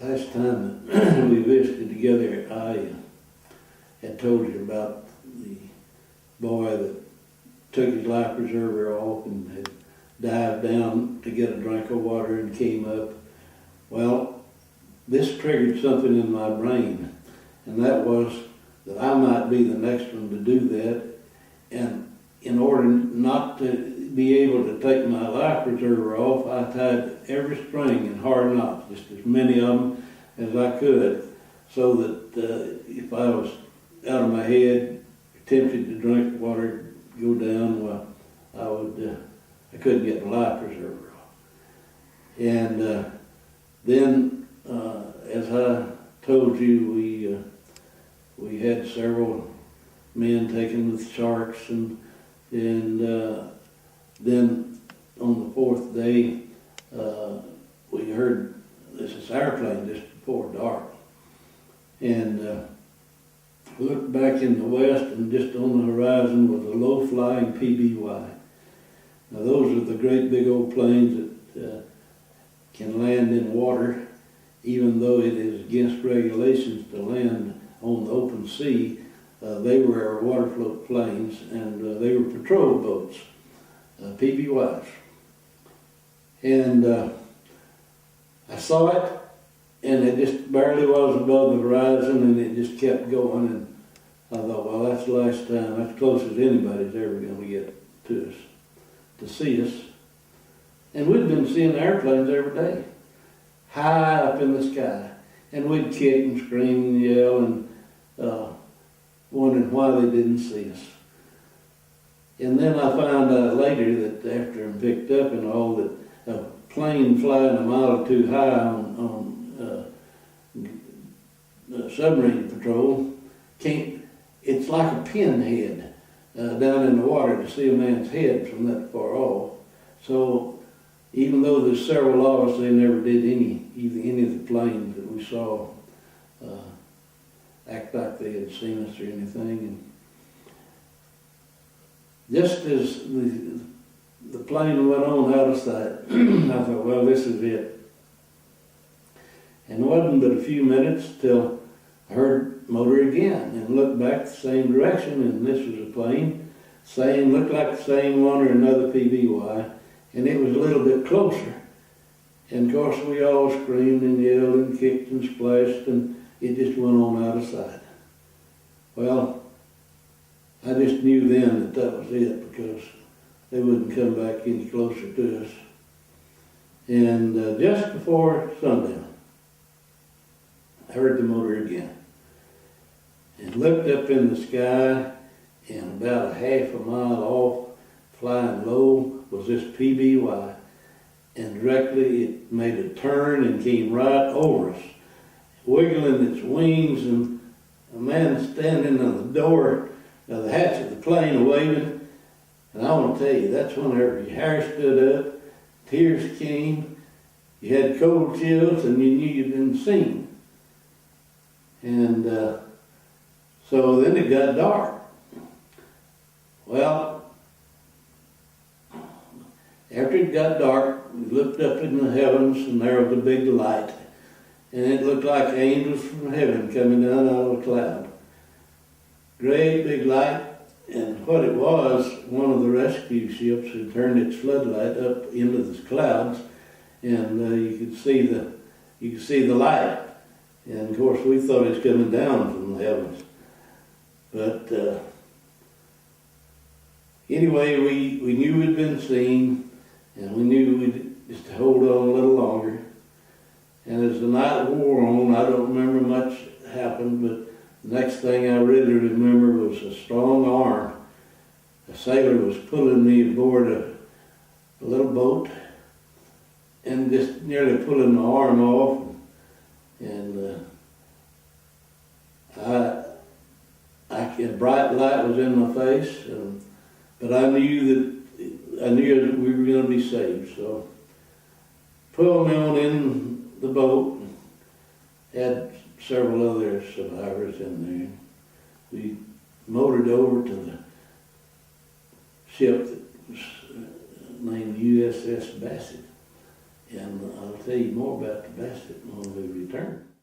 Last time that we visited together, I had told you about the boy that took his life preserver off and had dived down to get a drink of water and came up. Well, this triggered something in my brain, and that was that I might be the next one to do that. And in order not to be able to take my life preserver off, I tied every string in hard knots, just as many of them as I could, so that if I was out of my head, tempted to drink water, go down, well, I couldn't get my life preserver off. And then, as I told you, we had several men taken with sharks, and then on the fourth day, we heard this airplane just before dark, and looked back in the west, and just on the horizon was a low-flying PBY. Now those are the great big old planes that can land in water, even though it is against regulations to land on the open sea. They were our water float planes, and they were patrol boats, PBYs. And I saw it, and it just barely was above the horizon, and it just kept going, and I thought, well, that's the last time, that's as close as anybody's ever going to get to us, to see us. And we'd been seeing airplanes every day, high up in the sky, and we'd kick and scream and yell and wondering why they didn't see us. And then I found out later that after I'm picked up and all, that a plane flying a mile or two high on submarine patrol it's like a pinhead down in the water to see a man's head from that far off. So even though there's several of us, they never did any of the planes that we saw act like they had seen us or anything. And just as the plane went on out of sight, I thought, well, this is it. And it wasn't but a few minutes till I heard motor again, and looked back the same direction, and this was a plane, looked like the same one or another PBY, and it was a little bit closer. And of course we all screamed and yelled and kicked and splashed, and it just went on out of sight. Well, I just knew then that was it, because they wouldn't come back any closer to us. And just before sundown, I heard the motor again, and looked up in the sky, and about a half a mile off, flying low, was this PBY, and directly it made a turn and came right over us, wiggling its wings, and a man standing on the door of the hatch of the plane waving. And I want to tell you, that's whenever your hair stood up, tears came, you had cold chills, and you knew you'd been seen. And so then it got dark. Well, after it got dark, we looked up in the heavens, and there was a big light. And it looked like angels from heaven coming down out of a cloud. Great big light, and what it was, one of the rescue ships had turned its floodlight up into the clouds, and you could see the light. And of course we thought it was coming down from the heavens. But anyway, we knew we'd been seen, and we knew we'd just hold on a little longer. And as the night wore on, I don't remember much happened, but the next thing I really remember was a strong arm. A sailor was pulling me aboard a little boat, and just nearly pulling my arm off. And a bright light was in my face, but I knew that we were going to be saved. So pulled me on in the boat, had several other survivors in there. We motored over to the ship that was named USS Bassett, and I'll tell you more about the Bassett when we return. turn.